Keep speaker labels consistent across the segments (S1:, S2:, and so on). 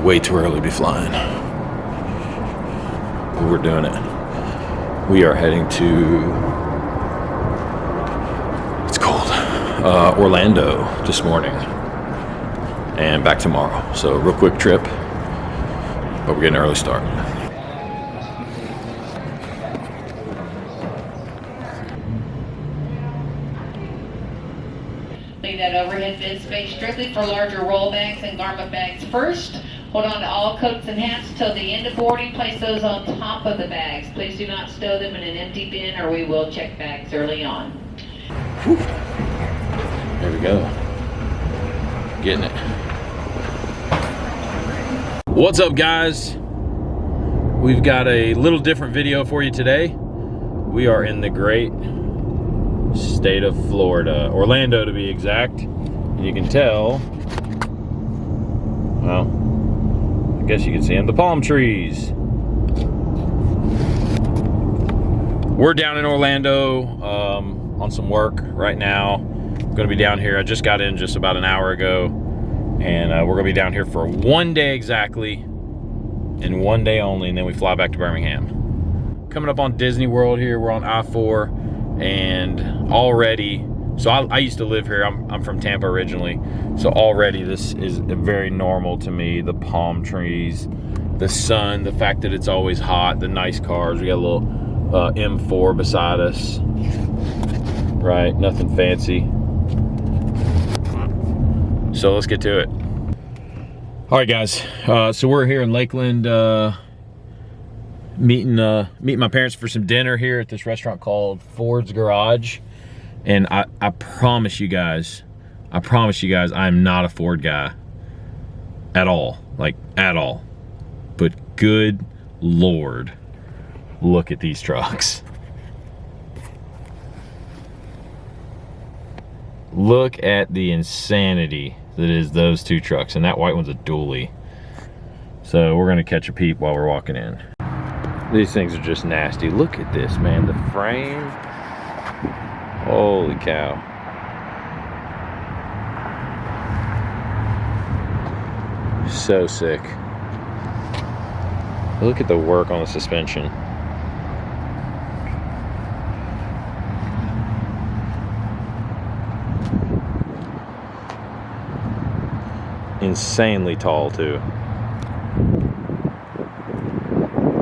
S1: way too early to be flying. But we're doing it. We are heading to, it's cold, Orlando this morning and back tomorrow. So real quick trip, but we're getting an early start.
S2: Leave that overhead bin space strictly for larger roll bags and garment bags first. Hold on to all coats and hats till the end of boarding. Place those on top of the bags. Please do not stow them in an empty bin or we will check bags early on.
S1: Whew. There we go. Getting it. What's up, guys? We've got a little different video for you today. We are in the great state of Florida, Orlando to be exact. And you can tell, well, I guess you can see them, the palm trees. We're down in Orlando on some work right now. I'm gonna be down here. I just got in just about an hour ago, and we're gonna be down here for 1 day exactly, and 1 day only, and then we fly back to Birmingham. Coming up on Disney World here, we're on I-4, and already, so I used to live here. I'm from Tampa originally, so already this is very normal to me. The palm trees, the sun, the fact that it's always hot, the nice cars. We got a little M4 beside us, right? Nothing fancy. So let's get to it. All right, guys. So we're here in Lakeland, meeting my parents for some dinner here at this restaurant called Ford's Garage. And I promise you guys, I'm not a Ford guy at all, like at all. But good Lord, look at these trucks. Look at the insanity that is those two trucks, and that white one's a dually. So we're gonna catch a peep while we're walking in. These things are just nasty. Look at this, man, the frame. Holy cow. So sick. Look at the work on the suspension. Insanely tall too.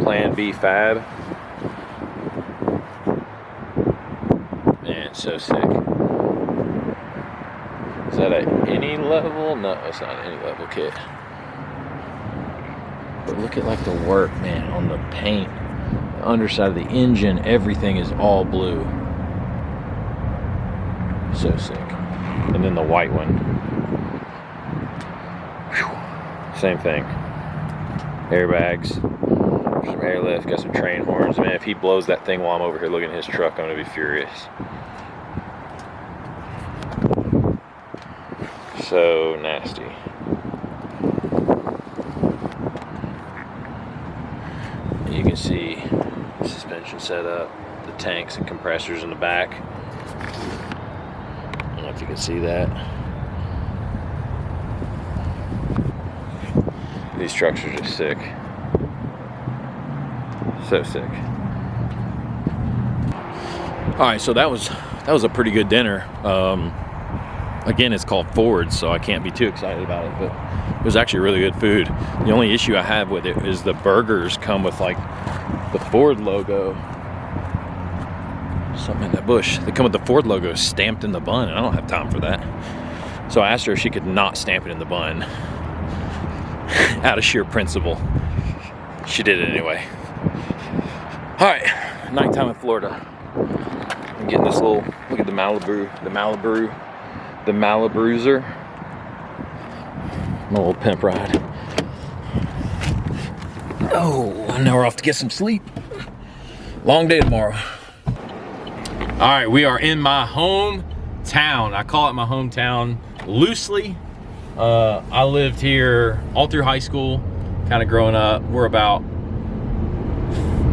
S1: Plan B fab. Man, so sick. Is that at any level? No, it's not any level kit. But look at like the work, man, on the paint, the underside of the engine, everything is all blue. So sick. And then the white one. Whew. Same thing. Airbags, some airlift, got some train horns. Man, if he blows that thing while I'm over here looking at his truck, I'm gonna be furious. So nasty. You can see the suspension setup, the tanks and compressors in the back. I don't know if you can see that. These trucks are just sick. So sick. All right, so that was a pretty good dinner. Again, it's called Ford's, so I can't be too excited about it, but it was actually really good food. The only issue I have with it is the burgers come with like the Ford logo. Something in that bush. They come with the Ford logo stamped in the bun, and I don't have time for that. So I asked her if she could not stamp it in the bun out of sheer principle. She did it anyway. All right, nighttime in Florida. I'm getting this little, look at the Malibruiser. My little pimp ride. Oh, now we're off to get some sleep. Long day tomorrow. All right, we are in my hometown. I call it my hometown loosely. I lived here all through high school, kind of growing up. We're about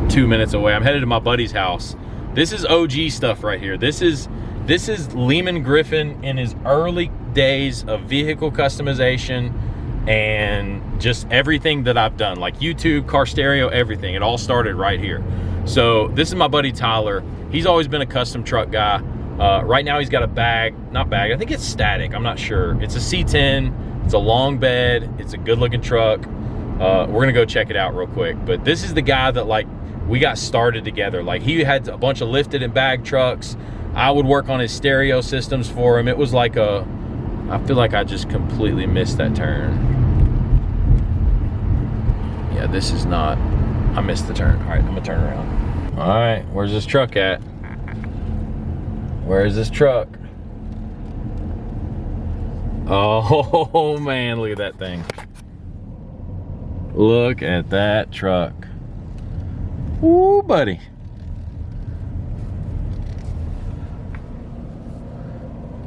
S1: 2 minutes away. I'm headed to my buddy's house. This is OG stuff right here. This is Leaman Griffin in his early days of vehicle customization. and just everything that I've done, like YouTube, car stereo, everything. It all started right here. So this is my buddy Tyler. He's always been a custom truck guy. Right now he's got a I think it's static, I'm not sure. It's a C10, it's a long bed, it's a good looking truck. We're gonna go check it out real quick. But this is the guy that like we got started together. Like he had a bunch of lifted and bag trucks. I would work on his stereo systems for him. It was like I feel like I just completely missed that turn. Yeah, this is not, I missed the turn. All right, I'm gonna turn around. All right, where's this truck at? Where is this truck? Oh man, look at that thing. Look at that truck. Ooh, buddy.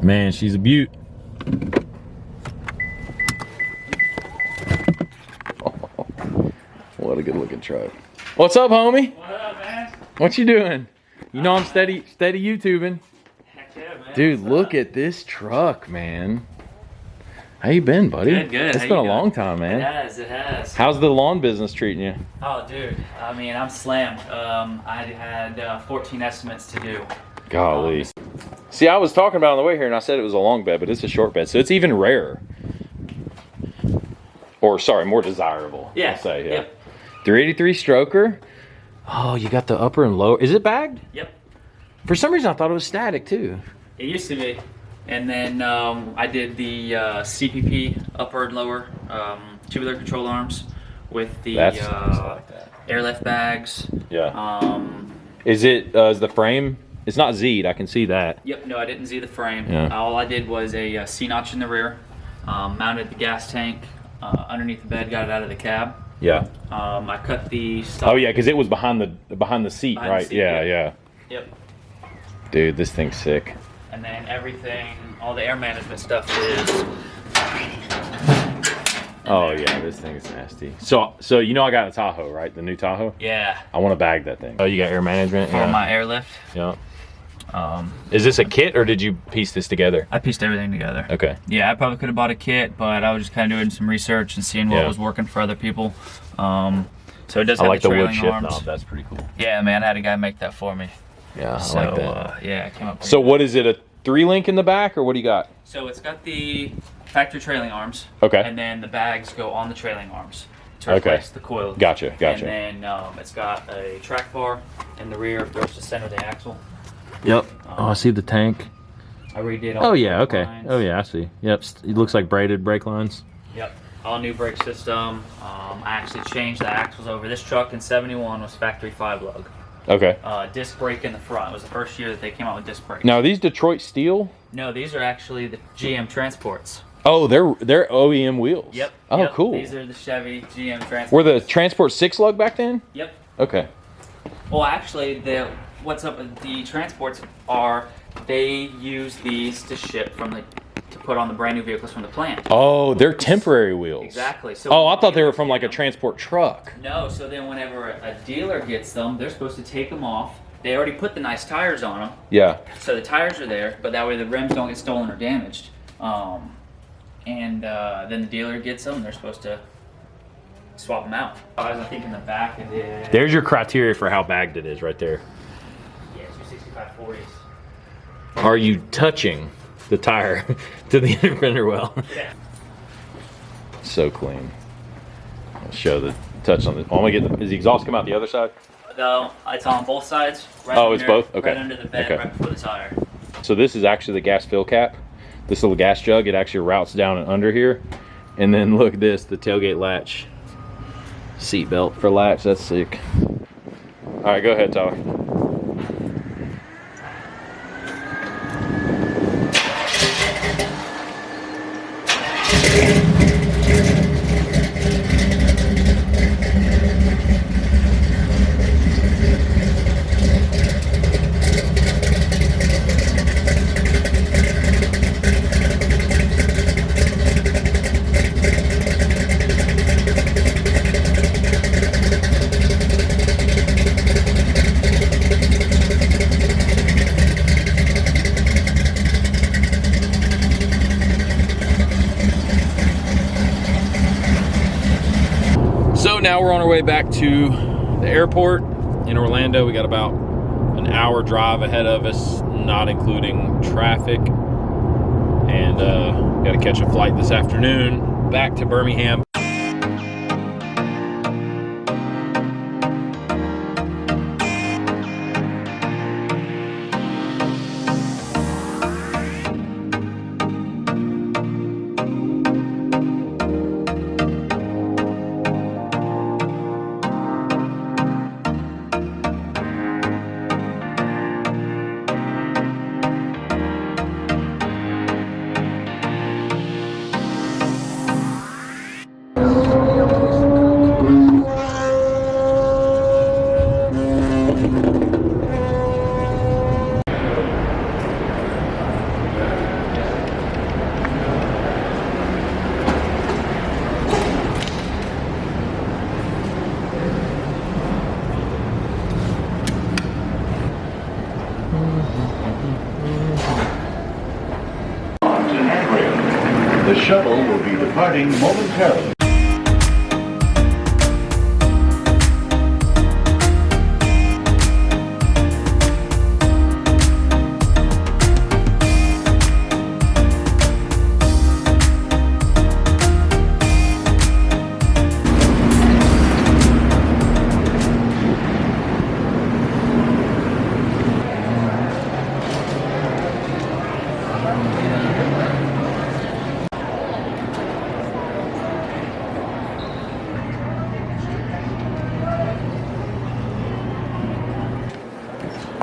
S1: Man, she's a beaut. What a good looking truck. What's up, homie?
S3: What up, man?
S1: What you doing? You know I'm steady YouTubing.
S3: Heck yeah, man.
S1: Dude, look at this truck, man. How you been, buddy?
S3: Good.
S1: It's been a long time, man.
S3: It has.
S1: How's the lawn business treating you?
S3: Oh, dude. I mean, I'm slammed. I had 14 estimates to do.
S1: Golly. See, I was talking about it on the way here, and I said it was a long bed, but it's a short bed, so it's even rarer. Or, sorry, more desirable.
S3: Yeah.
S1: I'll say, yeah.
S3: Yep.
S1: 383 stroker. Oh, you got the upper and lower. Is it bagged?
S3: Yep.
S1: For some reason, I thought it was static, too.
S3: It used to be. And then I did the CPP, upper and lower, tubular control arms with the
S1: That's like that.
S3: airlift bags.
S1: Yeah. Is the frame? It's not Z'd, I can see that.
S3: Yep, no, I didn't Z the frame.
S1: Yeah.
S3: All I did was a C-notch in the rear, mounted the gas tank underneath the bed, got it out of the cab.
S1: Yeah.
S3: I cut the stock.
S1: Oh yeah, because it was behind the seat,
S3: Behind the
S1: right?
S3: seat,
S1: Yeah,
S3: yeah.
S1: yeah.
S3: Yep.
S1: Dude, this thing's sick.
S3: And then everything, all the air management stuff is.
S1: Oh yeah, this thing is nasty. So you know I got a Tahoe, right? The new Tahoe.
S3: Yeah.
S1: I want to bag that thing. Oh, you got air management
S3: For my airlift.
S1: Yeah. Is this a kit or did you piece this together?
S3: I pieced everything together.
S1: Okay.
S3: Yeah, I probably could have bought a kit, but I was just kind of doing some research and seeing what
S1: Yeah.
S3: was working for other people. So it does
S1: I
S3: have
S1: like the wood
S3: trailing
S1: shift
S3: arms.
S1: knob. That's pretty cool.
S3: Yeah, man, I had a guy make that for me.
S1: Yeah,
S3: So
S1: I like that.
S3: yeah, it came up.
S1: So what is it? A 3-link in the back, or what do you got?
S3: So it's got the factory trailing arms.
S1: Okay.
S3: And then the bags go on the trailing arms to
S1: Okay.
S3: replace the coil.
S1: Gotcha.
S3: And then it's got a track bar in the rear, goes to center the axle.
S1: Yep. Oh, I see the tank.
S3: I redid all
S1: Oh
S3: the
S1: yeah,
S3: brake
S1: okay.
S3: lines.
S1: Oh yeah, I see. Yep. It looks like braided brake lines.
S3: Yep. All new brake system. I actually changed the axles over. This truck in '71 was factory 5-lug.
S1: Okay.
S3: Disc brake in the front. It was the first year that they came out with disc brakes.
S1: Now are these Detroit steel?
S3: No, these are actually the GM transports.
S1: Oh, they're OEM wheels.
S3: Yep.
S1: Oh,
S3: yep.
S1: cool.
S3: These are the Chevy GM transports.
S1: Were the Transport 6-lug back then?
S3: Yep.
S1: Okay.
S3: Well, actually, what's up with the transports are they use these to ship to put on the brand new vehicles from the plant.
S1: Oh, they're temporary wheels.
S3: Exactly. So
S1: Oh, I thought they were from like a transport truck.
S3: No, so then whenever a dealer gets them, they're supposed to take them off. They already put the nice tires on them,
S1: Yeah.
S3: so the tires are there, but that way the rims don't get stolen or damaged. Then the dealer gets them, they're supposed to swap them out. I think in the back it is.
S1: There's your criteria for how bagged it is right there.
S3: Yeah, 265/40s.
S1: Are you touching the tire to the inner fender well?
S3: Yeah.
S1: So clean. I'll show the touch on the. Oh, I'm gonna get is the exhaust come out the other side?
S3: No, it's on both sides. Right
S1: Oh, it's
S3: under-
S1: both? Okay.
S3: Right under the bed,
S1: Okay.
S3: right before the tire.
S1: So this is actually the gas fill cap. This little gas jug, it actually routes down and under here. And then look at this, the tailgate latch. Seat belt for latch, that's sick. All right, go ahead, Tyler. now we're on our way back to the airport in Orlando. We got about an hour drive ahead of us, not including traffic. And got to catch a flight this afternoon back to Birmingham.
S4: The shuttle will be departing momentarily.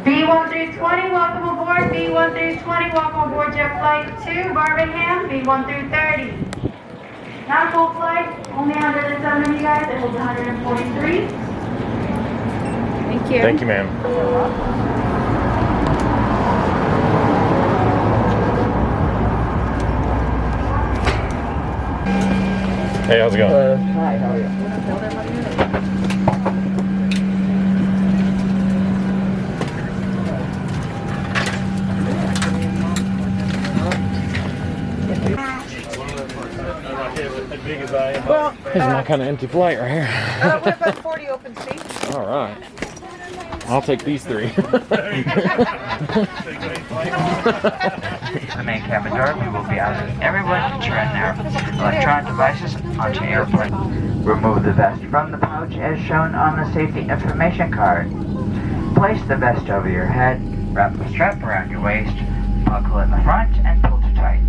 S5: B1 through 20, welcome aboard. B1 through 20, welcome aboard jet flight 2, Birmingham. B1 through 30. Not a full flight, only 107 of you guys. It holds 143. Thank you.
S1: Thank you, ma'am. Hey, how's it going?
S6: Hi, how are you?
S7: Well,
S1: This is my kind of empty flight right here.
S7: what about 40 open seats?
S1: All right. I'll take these 3.
S8: The main cabin door, we will be asking everyone to turn their electronic devices onto airplane. Remove the vest from the pouch as shown on the safety information card. Place the vest over your head, wrap the strap around your waist, buckle in the front, and pull to tight.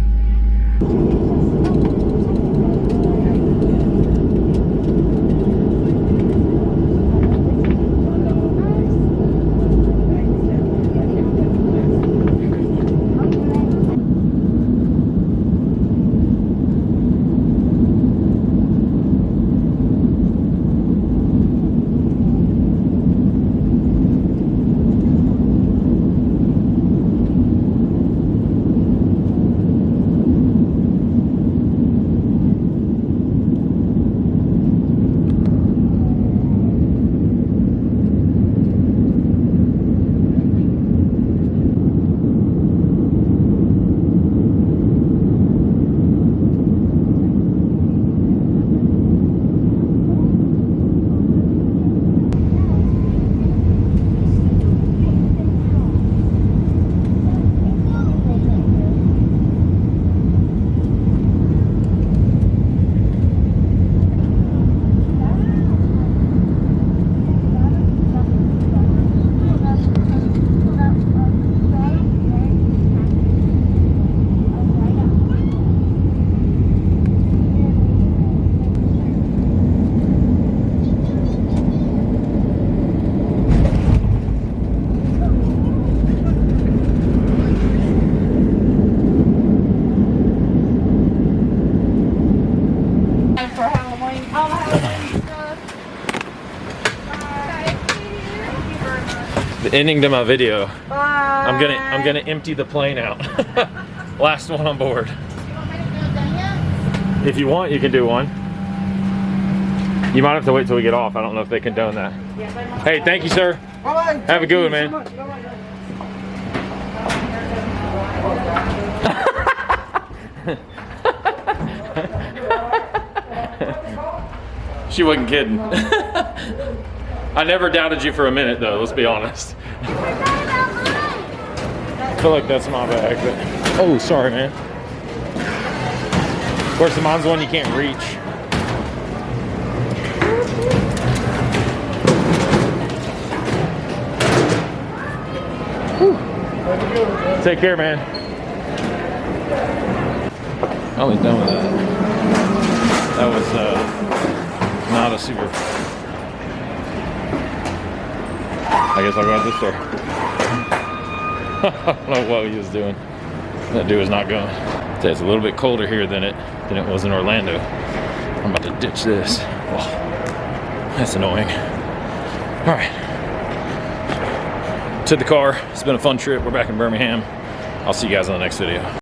S1: The ending to my video. I'm gonna empty the plane out. Last one on board. If you want, you can do one. You might have to wait till we get off. I don't know if they condone that. Hey, thank you, sir.
S7: Bye-bye.
S1: Have a good one, man. She wasn't kidding. I never doubted you for a minute though, let's be honest. I feel like that's my bag, but... Oh, sorry, man. Of course, mine's the one you can't reach. Whew. Take care, man. I was done with that. That was not a super... I guess I'll go out this door. I don't know what he was doing. That dude was not going. It's a little bit colder here than it was in Orlando. I'm about to ditch this. Oh, that's annoying. All right. To the car. It's been a fun trip. We're back in Birmingham. I'll see you guys on the next video.